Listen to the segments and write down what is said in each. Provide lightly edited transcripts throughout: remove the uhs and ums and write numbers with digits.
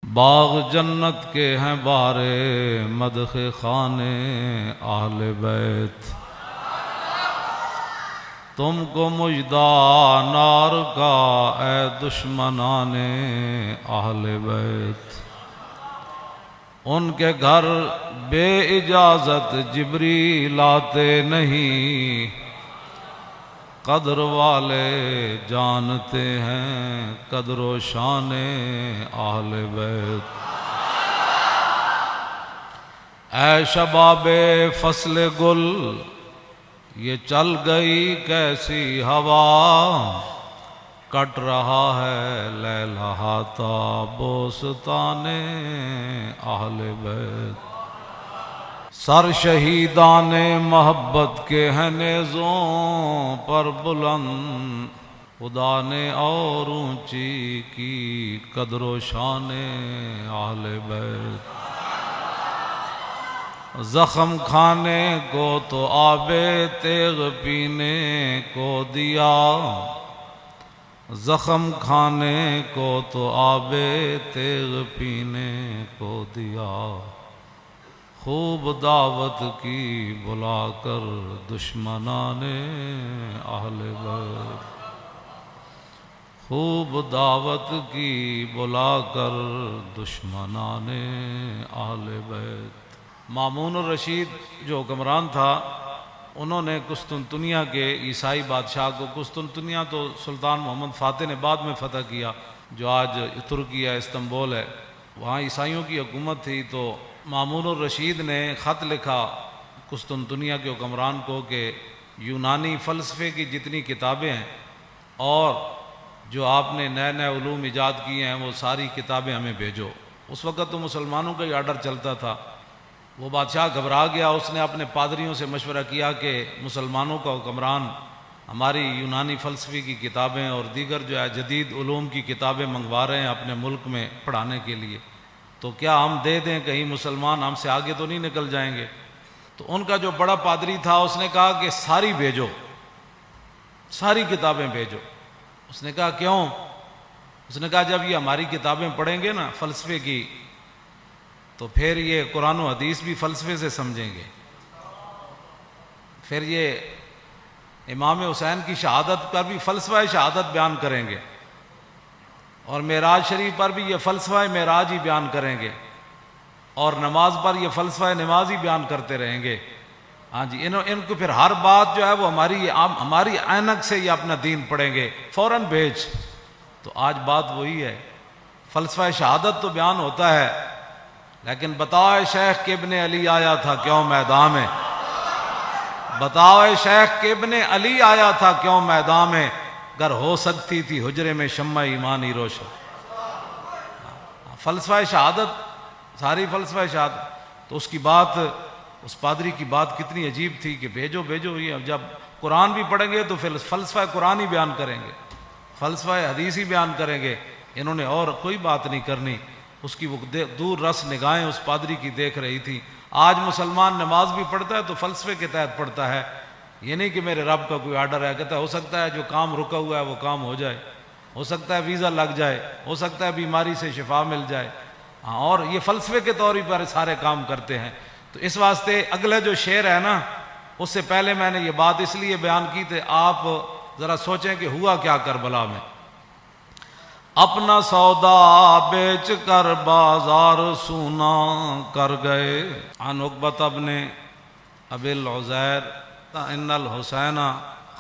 باغ جنت کے ہیں بارے مدح خانے اہل بیت، تم کو مجدہ نار کا اے دشمنان اہل بیت۔ ان کے گھر بے اجازت جبریل آتے نہیں، قدر والے جانتے ہیں قدر و شان اہل بیت۔ اے شباب فصل گل یہ چل گئی کیسی ہوا، کٹ رہا ہے لیلہاتا بوستان اہل بیت۔ سر شہیدان محبت کے ہیں نیزوں پر بلند، خدا نے اور اونچی کی قدر و شان اہل بیت۔ زخم کھانے کو تو آب تیغ پینے کو دیا، زخم کھانے کو تو آب تیغ پینے کو دیا، خوب دعوت کی بلا کر دشمنان اہل بیت، خوب دعوت کی بلا کر دشمنان اہل بیت۔ مامون الرشید جو حکمران تھا، انہوں نے قسطنطنیہ کے عیسائی بادشاہ کو، قسطنطنیہ تو سلطان محمد فاتح نے بعد میں فتح کیا، جو آج ترکی ہے، استنبول ہے، وہاں عیسائیوں کی حکومت تھی، تو مامون الرشید نے خط لکھا قسطنطنیہ کے حکمران کو کہ یونانی فلسفے کی جتنی کتابیں ہیں اور جو آپ نے نئے نئے علوم ایجاد کیے ہیں وہ ساری کتابیں ہمیں بھیجو۔ اس وقت تو مسلمانوں کا ہی آرڈر چلتا تھا۔ وہ بادشاہ گھبرا گیا، اس نے اپنے پادریوں سے مشورہ کیا کہ مسلمانوں کا حکمران ہماری یونانی فلسفے کی کتابیں اور دیگر جو ہے جدید علوم کی کتابیں منگوا رہے ہیں اپنے ملک میں پڑھانے کے لیے، تو کیا ہم دے دیں، کہیں مسلمان ہم سے آگے تو نہیں نکل جائیں گے؟ تو ان کا جو بڑا پادری تھا اس نے کہا کہ ساری بھیجو، ساری کتابیں بھیجو۔ اس نے کہا کیوں؟ اس نے کہا جب یہ ہماری کتابیں پڑھیں گے نا فلسفے کی، تو پھر یہ قرآن و حدیث بھی فلسفے سے سمجھیں گے، پھر یہ امام حسین کی شہادت پر بھی فلسفہ شہادت بیان کریں گے، اور معراج شریف پر بھی یہ فلسفہ معراج ہی بیان کریں گے، اور نماز پر یہ فلسفہ نماز ہی بیان کرتے رہیں گے۔ ہاں جی، ان کو پھر ہر بات جو ہے وہ ہماری عینک سے یہ اپنا دین پڑھیں گے، فوراً بھیج۔ تو آج بات وہی ہے، فلسفہ شہادت تو بیان ہوتا ہے، لیکن بتاؤ شیخ کہ ابن علی آیا تھا کیوں میدان میں، بتاؤ شیخ کہ ابن علی آیا تھا کیوں میدان میں، گر ہو سکتی تھی حجرے میں شمع ایمانی روشن۔ فلسفہ شہادت، ساری فلسفہ شہادت، تو اس کی بات، اس پادری کی بات کتنی عجیب تھی کہ بھیجو بھیجو، یہ جب قرآن بھی پڑھیں گے تو پھر فلسفہ قرآن ہی بیان کریں گے، فلسفہ حدیث ہی بیان کریں گے، انہوں نے اور کوئی بات نہیں کرنی۔ اس کی وہ دور رس نگاہیں اس پادری کی دیکھ رہی تھی۔ آج مسلمان نماز بھی پڑھتا ہے تو فلسفے کے تحت پڑھتا ہے، یہ نہیں کہ میرے رب کا کوئی آرڈر ہے، کہتا ہے ہو سکتا ہے جو کام رکا ہوا ہے وہ کام ہو جائے، ہو سکتا ہے ویزا لگ جائے، ہو سکتا ہے بیماری سے شفا مل جائے، ہاں، اور یہ فلسفے کے طور پر سارے کام کرتے ہیں۔ تو اس واسطے اگلے جو شعر ہے نا، اس سے پہلے میں نے یہ بات اس لیے بیان کی تھی، آپ ذرا سوچیں کہ ہوا کیا کربلا میں۔ اپنا سودا بیچ کر بازار سونا کر گئے، عن عقبۃ بن ابی العزیر ان الحسین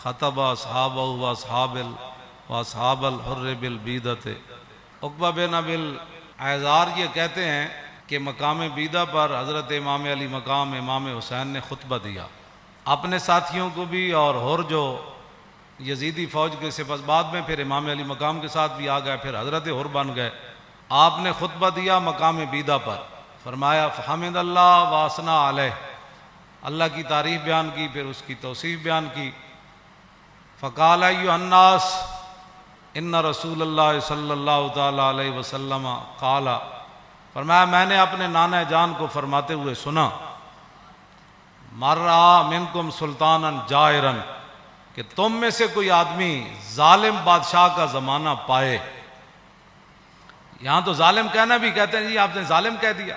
خطب اصحابہ واصحاب الحر بالبیدۃ۔ عقبہ بن ابی العزیر یہ کہتے ہیں کہ مقام بیدہ پر حضرت امام علی مقام امام حسین نے خطبہ دیا، اپنے ساتھیوں کو بھی، اور حر جو یزیدی فوج کے سپاہ، بعد میں پھر امام علی مقام کے ساتھ بھی آ گئے، پھر حضرت حر بن گئے۔ آپ نے خطبہ دیا مقام بیدہ پر، فرمایا فحمد اللہ واسنا علیہ، اللہ کی تعریف بیان کی، پھر اس کی توصیف بیان کی۔ فقال ایھا الناس ان رسول اللہ صلی اللہ تعالی علیہ وسلم قال، فرمایا میں نے اپنے نانا جان کو فرماتے ہوئے سنا، مر رہا منکم سلطانا جائرا، کہ تم میں سے کوئی آدمی ظالم بادشاہ کا زمانہ پائے، یہاں تو ظالم کہنا بھی کہتے ہیں جی آپ نے ظالم کہہ دیا.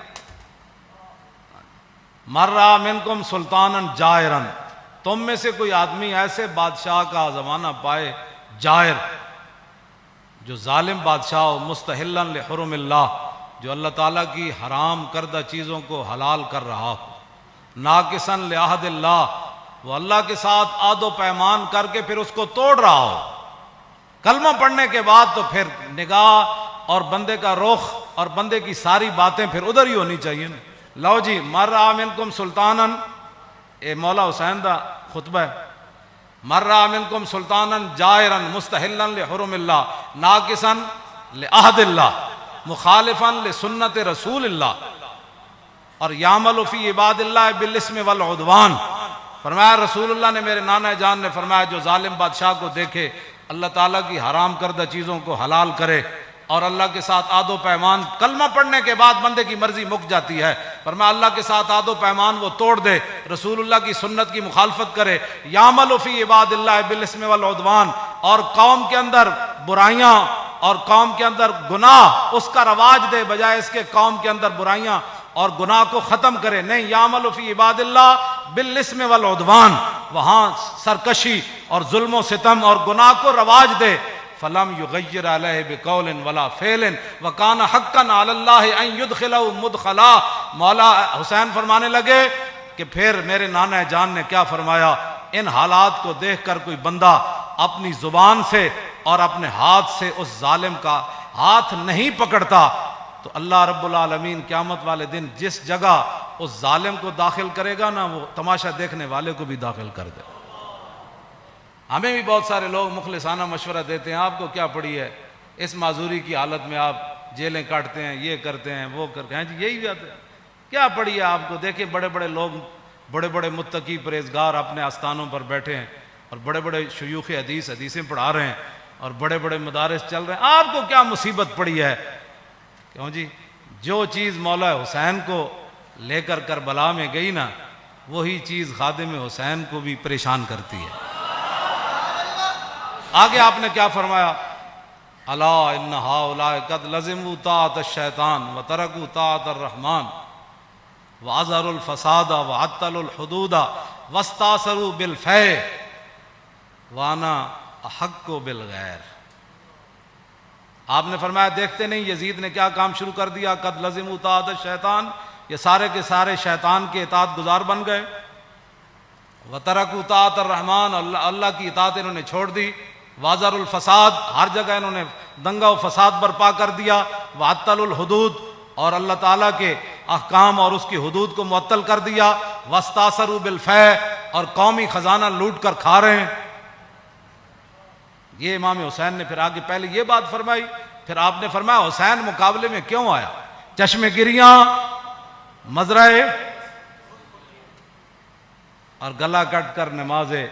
مرّا منکم سلطانا جائرا، تم میں سے کوئی آدمی ایسے بادشاہ کا زمانہ پائے جائر، جو ظالم بادشاہ ہو، مستحلا لحرم اللہ، جو اللہ تعالیٰ کی حرام کردہ چیزوں کو حلال کر رہا ہو، ناقصا لعہد اللہ، وہ اللہ کے ساتھ عہد و پیمان کر کے پھر اس کو توڑ رہا ہو. کلمہ پڑھنے کے بعد تو پھر نگاہ اور بندے کا رخ اور بندے کی ساری باتیں پھر ادھر ہی ہونی چاہیے نا. لو جی مرّا منکم سلطانا، اے مولا حسین دا خطبہ ہے. مرّا منکم سلطانا جائرا مستحلا لحرم اللہ ناقصا لعہد اللہ مخالفا لسنت رسول اللہ، اور یعمل فی عباد اللہ بالاسم والعدوان. فرمایا رسول اللہ نے، میرے نانا جان نے فرمایا، جو ظالم بادشاہ کو دیکھے اللہ تعالیٰ کی حرام کردہ چیزوں کو حلال کرے اور اللہ کے ساتھ عہد و پیمان، کلمہ پڑھنے کے بعد بندے کی مرضی مک جاتی ہے، فرمایا اللہ کے ساتھ عہد و پیمان وہ توڑ دے، رسول اللہ کی سنت کی مخالفت کرے، یعمل فی عباد اللہ بالاسم والعدوان، اور قوم کے اندر برائیاں اور قوم کے اندر گناہ اس کا رواج دے، بجائے اس کے قوم کے اندر برائیاں اور گناہ کو ختم کرے. نہیں، یعمل فی عباد اللہ بالاسم والعدوان، وہاں سرکشی اور ظلم و ستم اور گناہ کو رواج دے. فلم یغیر علیہ بقول ولا فعل وکان حقا علی اللہ ان یدخلہ مدخلا. مولا حسین فرمانے لگے کہ پھر میرے نانا جان نے کیا فرمایا، ان حالات کو دیکھ کر کوئی بندہ اپنی زبان سے اور اپنے ہاتھ سے اس ظالم کا ہاتھ نہیں پکڑتا تو اللہ رب العالمین قیامت والے دن جس جگہ اس ظالم کو داخل کرے گا نا، وہ تماشا دیکھنے والے کو بھی داخل کر دے. ہمیں بھی بہت سارے لوگ مخلصانہ مشورہ دیتے ہیں، آپ کو کیا پڑی ہے، اس معذوری کی حالت میں آپ جیلیں کاٹتے ہیں، یہ کرتے ہیں، وہ کرتے ہیں، جی یہی بات ہے، کیا پڑی ہے آپ کو. دیکھیں بڑے بڑے لوگ، بڑے بڑے متقی پرہیزگار اپنے آستانوں پر بیٹھے ہیں، اور بڑے بڑے شیوخ حدیثیں پڑھا رہے ہیں، اور بڑے بڑے مدارس چل رہے ہیں. آپ کو کیا مصیبت پڑی ہے؟ کیوں جی، جو چیز مولا حسین کو لے کر کربلا میں گئی نا، وہی چیز خادم حسین کو بھی پریشان کرتی ہے. آگے آپ نے کیا فرمایا، الا ان ہؤلاء قد لزموا طاعت الشیطان وترکوا طاعت الرحمن واظہروا الفساد وعطلوا الحدود واستاثروا بالفیء وانا احق بالغیر. آپ نے فرمایا دیکھتے نہیں یزید نے کیا کام شروع کر دیا، قد لزموا طاعت الشیطان، یہ سارے کے سارے شیطان کے اطاعت گزار بن گئے. وترکوا طاعت الرحمن، اللہ کی اطاعت انہوں نے چھوڑ دی. واظہروا الفساد، ہر جگہ انہوں نے دنگا و فساد برپا کر دیا. وعطلوا الحدود، اور اللہ تعالیٰ کے احکام اور اس کی حدود کو معطل کر دیا. واستاثروا بالفیء، اور قومی خزانہ لوٹ کر کھا رہے ہیں. یہ امام حسین نے پھر آگے پہلے یہ بات فرمائی، پھر آپ نے فرمایا حسین مقابلے میں کیوں آیا؟ چشم گریاں، مزرعے اور گلا کٹ کر نمازے،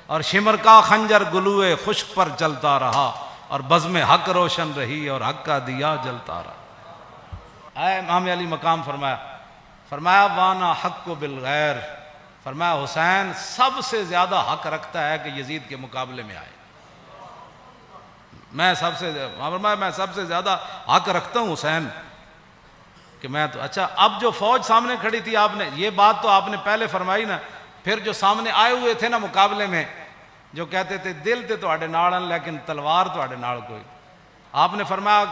اور شمر کا خنجر گلوئے خشک پر چلتا رہا، اور بزم حق روشن رہی اور حق کا دیا جلتا رہا. اے امام علی مقام فرمایا وانا حق بالغیر، فرمایا حسین سب سے زیادہ حق رکھتا ہے کہ یزید کے مقابلے میں آئے. میں سب سے زیادہ حق رکھتا ہوں حسین کہ میں تو. اچھا، اب جو فوج سامنے کھڑی تھی، آپ نے یہ بات تو آپ نے پہلے فرمائی نا، پھر جو سامنے آئے ہوئے تھے نا مقابلے میں، جو کہتے تھے دل تے تواڈے نال لیکن تلوار تواڈے نال کوئی، آپ نے فرمایا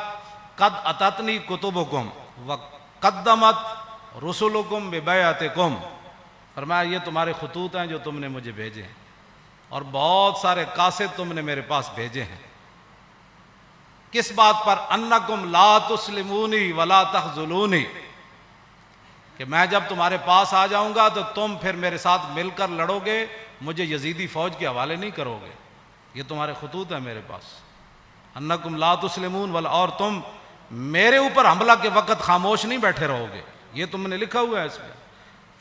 قد اتتنی کتبکم وقدمت رسلکم ببیعتکم، فرمایا یہ تمہارے خطوط ہیں جو تم نے مجھے بھیجے ہیں، اور بہت سارے قاصد تم نے میرے پاس بھیجے ہیں. کس بات پر؟ انکم لا تسلمونی ولا تخذلونی، کہ میں جب تمہارے پاس آ جاؤں گا تو تم پھر میرے ساتھ مل کر لڑو گے، مجھے یزیدی فوج کے حوالے نہیں کرو گے. یہ تمہارے خطوط ہیں میرے پاس. انکم لا تسلمون ولا، اور تم میرے اوپر حملہ کے وقت خاموش نہیں بیٹھے رہو گے، یہ تم نے لکھا ہوا ہے اس میں.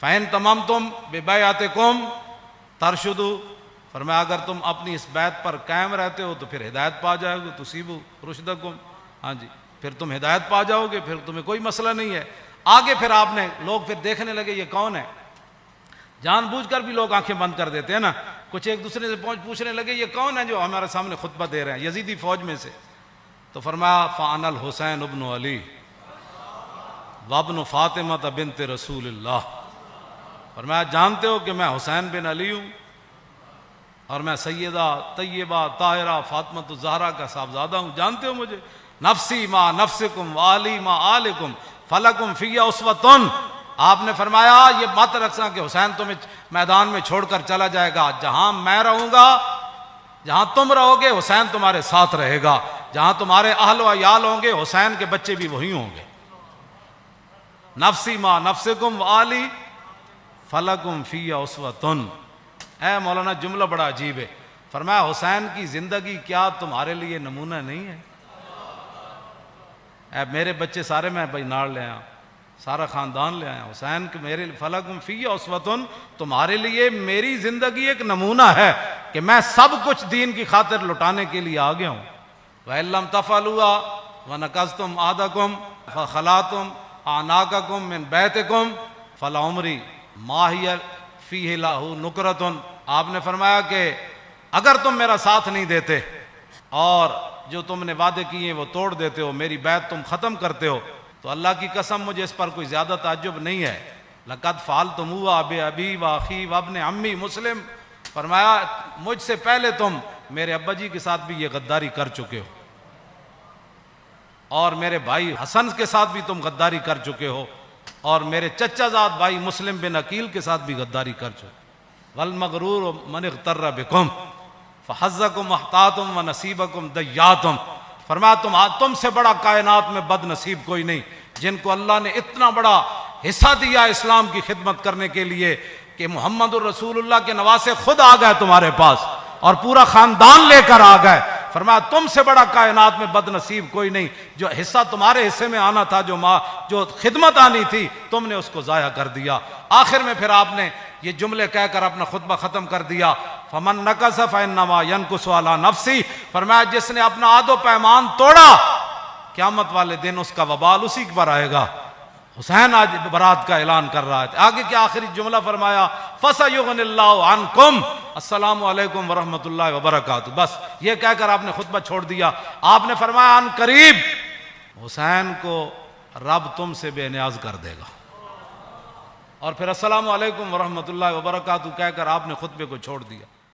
فَإِن تَمَمْتُمْ بِبَيْعَتِكُمْ تَرْشُدُوا، فرمایا اگر تم اپنی اس بیعت پر قائم رہتے ہو تو پھر ہدایت پا جاؤ گے. تُصِيبُوا رُشْدَكُمْ، ہاں جی، پھر تم ہدایت پا جاؤ گے، پھر تمہیں کوئی مسئلہ نہیں ہے. آگے پھر آپ نے لوگ پھر دیکھنے لگے یہ کون ہے، جان بوجھ کر بھی لوگ آنکھیں بند کر دیتے ہیں نا. کچھ ایک دوسرے سے پوچھنے لگے یہ کون ہے جو ہمارے سامنے خطبہ دے رہے ہیں یزیدی فوج میں سے. تو فرمایا فانا الحسین ابن علی وابن فاطمہ بنت رسول اللہ. فرمایا جانتے ہو کہ میں حسین بن علی ہوں اور میں سیدہ طیبہ طاہرہ فاطمہ الزہرا کا صاحبزادہ ہوں. جانتے ہو مجھے؟ نفسی ما نفسکم والی ما آلکم فلکم فی اسوۃ. آپ نے فرمایا یہ مت رکھنا کہ حسین تمہیں میدان میں چھوڑ کر چلا جائے گا. جہاں میں رہوں گا، جہاں تم رہو گے، حسین تمہارے ساتھ رہے گا. جہاں تمہارے اہل و عیال ہوں گے، حسین کے بچے بھی وہی ہوں گے. نفسی ما نفسکم والی فلکم فی اسوۃ. اے مولانا جملہ بڑا عجیب ہے. فرمایا حسین کی زندگی کیا تمہارے لیے نمونہ نہیں ہے؟ اے میرے بچے سارے میں بھائی ناڑ لے آیا، سارا خاندان لے آیا. حسین کے میرے فلکم فی اسوۃ، تمہارے لیے میری زندگی ایک نمونہ ہے کہ میں سب کچھ دین کی خاطر لٹانے کے لیے آ گیا ہوں. وَإِن لَّمْ تَفْعَلُوا وَنَكَثْتُمْ عَهْدَكُمْ فَخَلَعْتُمْ أَعْنَاقَكُمْ مِنْ بَيْتِكُمْ فَلَعُمْرِي مَا هِيَ فِيهِ لَهُ نُكْرَةٌ. آپ نے فرمایا کہ اگر تم میرا ساتھ نہیں دیتے اور جو تم نے وعدے کیے وہ توڑ دیتے ہو، میری بیعت تم ختم کرتے ہو، تو اللہ کی قسم مجھے اس پر کوئی زیادہ تعجب نہیں ہے. لَقَدْ فَعَلْتُمُوهُ بِأَبِي وَأَخِي وَابْنِ عَمِّي مسلم. فرمایا مجھ سے پہلے تم میرے ابا جی کے ساتھ بھی یہ غداری کر چکے ہو، اور میرے بھائی حسن کے ساتھ بھی تم غداری کر چکے ہو، اور میرے چچا زاد بھائی مسلم بن عقیل کے ساتھ بھی غداری کر چکے. وَالْمَغْرُورُ مَنِ اغْتَرَّ بِكُمْ فَحَظَّكُمْ أَحْطَاطُمْ وَنَصِيبَكُمْ دَيَّاتُمْ. فرمایا تم سے بڑا کائنات میں بد نصیب کوئی نہیں، جن کو اللہ نے اتنا بڑا حصہ دیا اسلام کی خدمت کرنے کے لیے کہ محمد الرسول اللہ کے نواسے خود آ گئے تمہارے پاس اور پورا خاندان لے کر آ گئے. فرمایا تم سے بڑا کائنات میں بد نصیب کوئی نہیں. جو حصہ تمہارے حصے میں آنا تھا، جو خدمت آنی تھی، تم نے اس کو ضائع کر دیا. آخر میں پھر آپ نے یہ جملے کہہ کر اپنا خطبہ ختم کر دیا. فمن نقص فانما ينقص على نفسه. فرمایا جس نے اپنا عہد و پیمان توڑا، قیامت والے دن اس کا وبال اسی پر آئے گا. حسین آج برات کا اعلان کر رہا ہے. آگے کیا آخری جملہ فرمایا؟ فَسَيُغْنِ اللَّهُ عَنْكُمْ. السلام علیکم ورحمۃ اللہ وبرکاتہ. بس یہ کہہ کر آپ نے خطبہ چھوڑ دیا. آپ نے فرمایا ان قریب حسین کو رب تم سے بے نیاز کر دے گا. اور پھر السلام علیکم ورحمۃ اللہ وبرکاتہ کہہ کر آپ نے خطبے کو چھوڑ دیا.